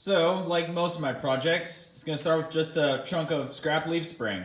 So, like most of my projects, it's going to start with just a chunk of scrap leaf spring.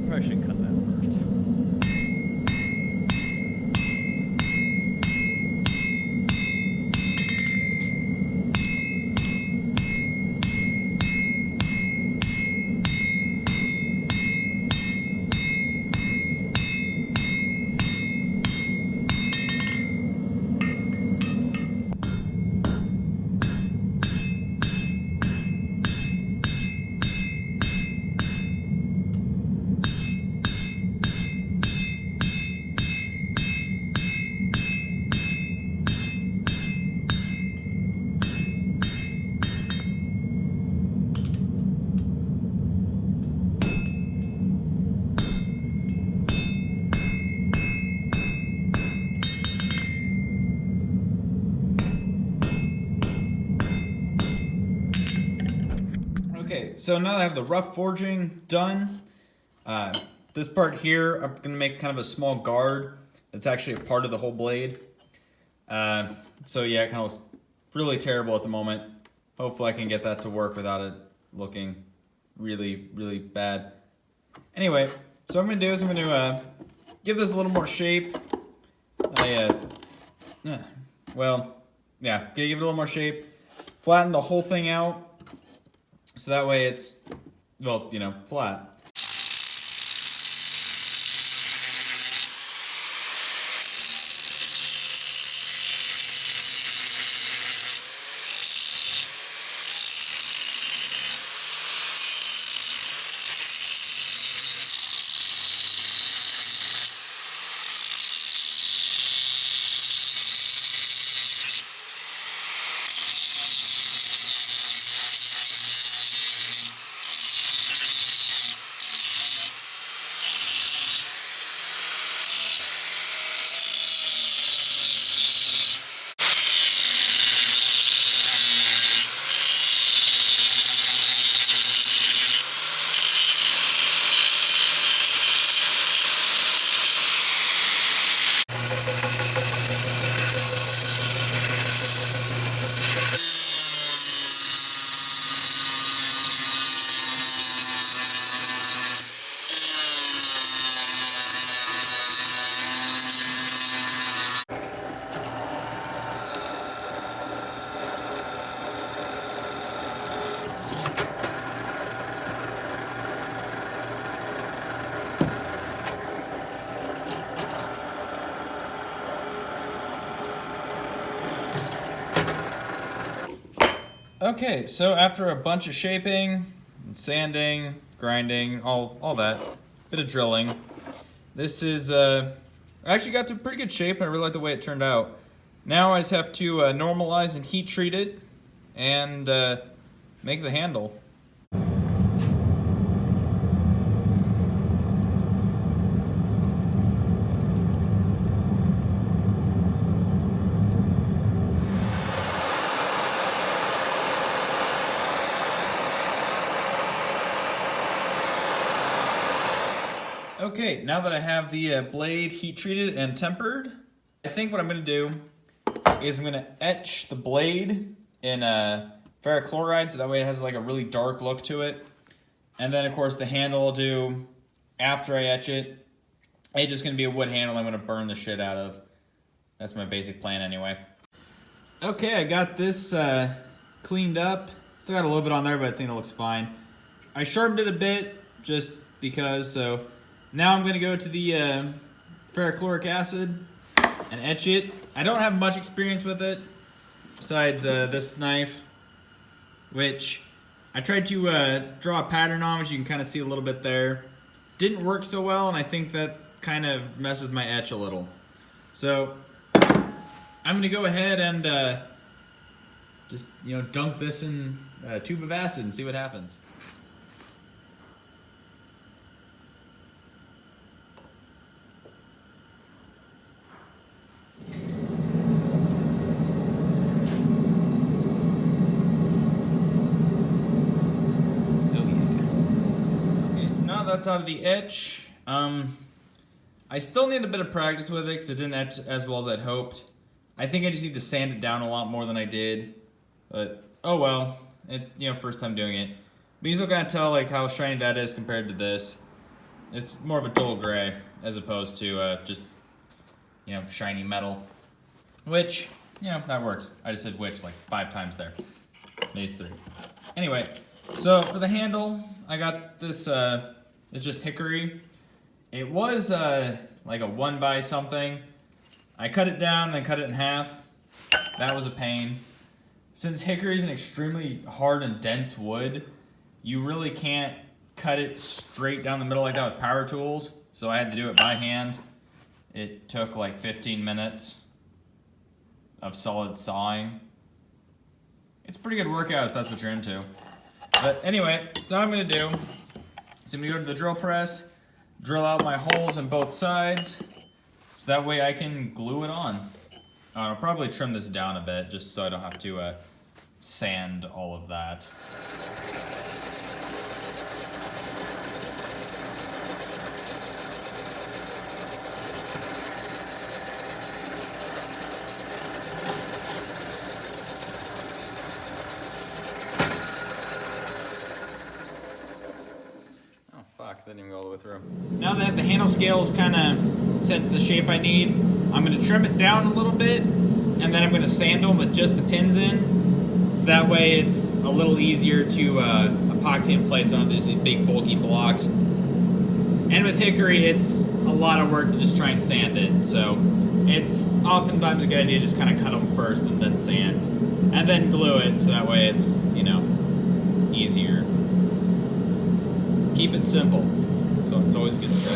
I should cut that first. Okay, so now that I have the rough forging done, this part here, I'm going to make kind of a small guard that's actually a part of the whole blade. So yeah, it kind of looks really terrible at the moment. Hopefully I can get that to work without it looking really, really bad. Anyway, so what I'm going to do is I'm going to give this a little more shape. Well, yeah, give it a little more shape. Flatten the whole thing out. So that way it's, well, you know, flat. Okay, so after a bunch of shaping, and sanding, grinding, all that, bit of drilling, this is, I actually got to pretty good shape, and I really like the way it turned out. Now I just have to normalize and heat treat it, and make the handle. Okay, now that I have the blade heat treated and tempered, I think what I'm going to do is I'm going to etch the blade in ferric chloride, so that way it has like a really dark look to it. And then of course the handle I'll do after I etch it. It's just going to be a wood handle I'm going to burn the shit out of. That's my basic plan anyway. Okay, I got this cleaned up. Still got a little bit on there, but I think it looks fine. I sharpened it a bit just because, so now I'm going to go to the ferrochloric acid and etch it. I don't have much experience with it besides this knife, which I tried to draw a pattern on, which you can kind of see a little bit there. Didn't work so well, and I think that kind of messed with my etch a little. So I'm going to go ahead and just, dunk this in a tube of acid and see what happens. That's out of the etch. I still need a bit of practice with it because it didn't etch as well as I'd hoped. I think I just need to sand it down a lot more than I did. But oh well, first time doing it. But you still gotta tell like how shiny that is compared to this. It's more of a dull gray as opposed to just shiny metal. Which that works. I just said which like 5 times there. These 3. Anyway, so for the handle, I got this. It's just hickory. It was like a 1 by something. I cut it down, then cut it in half. That was a pain. Since hickory is an extremely hard and dense wood, you really can't cut it straight down the middle like that with power tools. So I had to do it by hand. It took like 15 minutes of solid sawing. It's a pretty good workout if that's what you're into. But anyway, so now what I'm going to do is I'm going to go to the drill press, drill out my holes on both sides, so that way I can glue it on. I'll probably trim this down a bit just so I don't have to sand all of that. That didn't even go all the way through. Now that the handle scale is kind of set to the shape I need, I'm going to trim it down a little bit, and then I'm going to sand them with just the pins in, so that way it's a little easier to epoxy in place on these big bulky blocks. And with hickory, it's a lot of work to just try and sand it, so it's oftentimes a good idea to just kind of cut them first and then sand, and then glue it, so that way it's, easier. Keep it simple. So it's always good to try.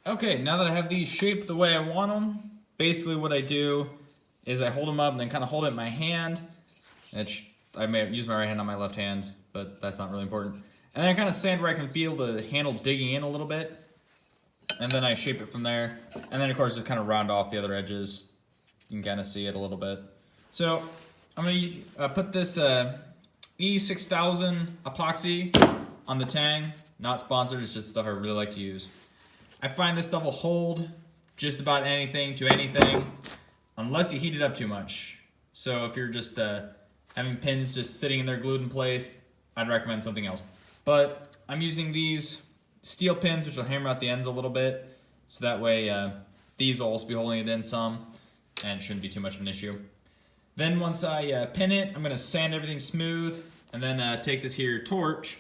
Okay, now that I have these shaped the way I want them, basically what I do is I hold them up and then kind of hold it in my hand. I may have used my right hand on my left hand, but that's not really important. And then I kind of sand where I can feel the handle digging in a little bit. And then I shape it from there. And then of course just kind of round off the other edges. You can kind of see it a little bit. So I'm going to put this E6000 epoxy on the tang. Not sponsored, it's just stuff I really like to use. I find this stuff will hold just about anything to anything, unless you heat it up too much. So if you're just having pins just sitting in there glued in place, I'd recommend something else. But I'm using these steel pins, which will hammer out the ends a little bit, so that way these will also be holding it in some, and it shouldn't be too much of an issue. Then once I pin it, I'm gonna sand everything smooth, and then take this here torch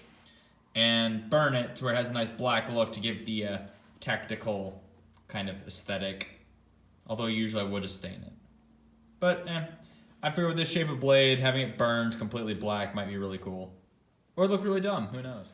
and burn it to where it has a nice black look to give the tactical kind of aesthetic. Although usually I would have stained it. But I figure with this shape of blade, having it burned completely black might be really cool. Or look really dumb, who knows?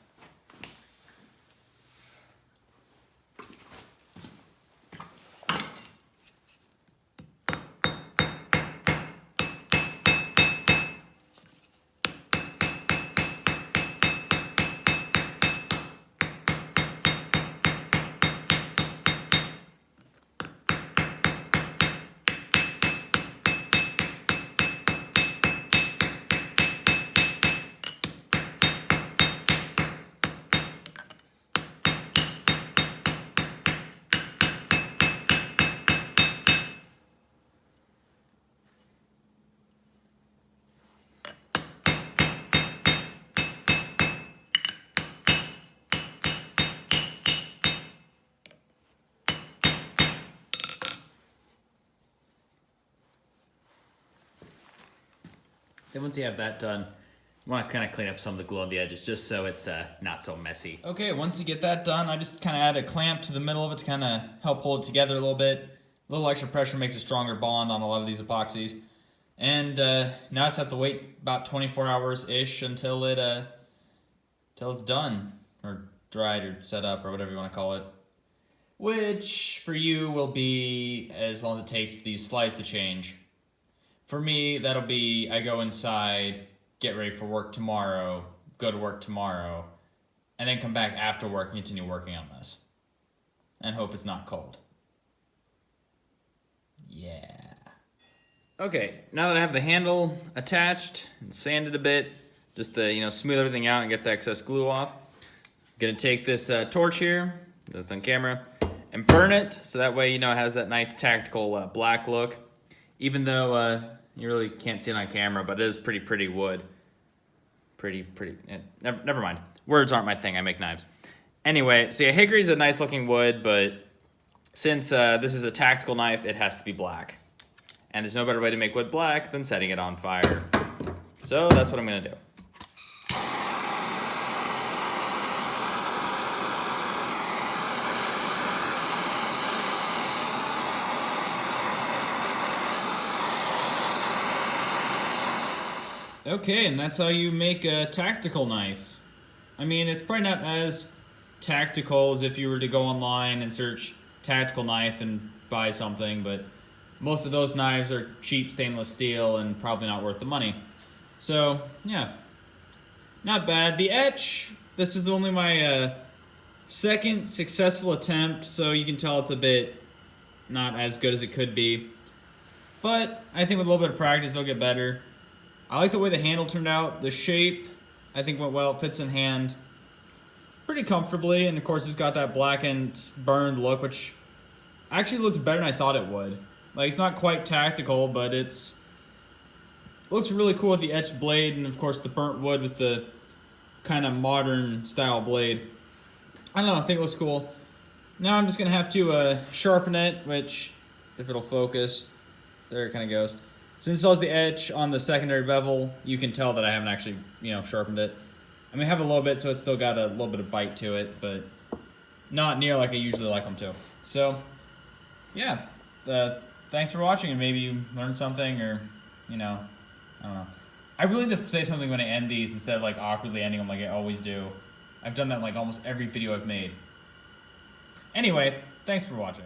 Then once you have that done, you want to kind of clean up some of the glue on the edges just so it's not so messy. Okay, once you get that done, I just kind of add a clamp to the middle of it to kind of help hold it together a little bit. A little extra pressure makes a stronger bond on a lot of these epoxies. And now I just have to wait about 24 hours-ish until it's done, or dried, or set up, or whatever you want to call it. Which, for you, will be as long as it takes for these slides to change. For me, that'll be, I go inside, get ready for work tomorrow, go to work tomorrow, and then come back after work and continue working on this. And hope it's not cold. Yeah. Okay, now that I have the handle attached and sanded a bit, just to smooth everything out and get the excess glue off, I'm gonna take this torch here, that's on camera, and burn it, so that way it has that nice tactical black look. Even though you really can't see it on camera, but it is pretty wood. Pretty. Never mind. Words aren't my thing. I make knives. Anyway, so yeah, hickory is a nice looking wood, but since this is a tactical knife, it has to be black. And there's no better way to make wood black than setting it on fire. So that's what I'm gonna do. Okay, and that's how you make a tactical knife. I mean, it's probably not as tactical as if you were to go online and search tactical knife and buy something, but most of those knives are cheap stainless steel and probably not worth the money. So, yeah, not bad. The etch, this is only my second successful attempt, so you can tell it's a bit not as good as it could be. But I think with a little bit of practice, it'll get better. I like the way the handle turned out. The shape, I think, went well. It fits in hand pretty comfortably. And, of course, it's got that blackened, burned look, which actually looks better than I thought it would. Like, it's not quite tactical, but it looks really cool with the etched blade and, of course, the burnt wood with the kind of modern style blade. I don't know. I think it looks cool. Now I'm just going to have to sharpen it, which, if it'll focus, there it kind of goes. Since it has the etch on the secondary bevel, you can tell that I haven't actually, sharpened it. I mean, I have a little bit, so it's still got a little bit of bite to it, but not near like I usually like them to. So, yeah, thanks for watching, and maybe you learned something, or, I don't know. I really need to say something when I end these instead of like awkwardly ending them like I always do. I've done that in like almost every video I've made. Anyway, thanks for watching.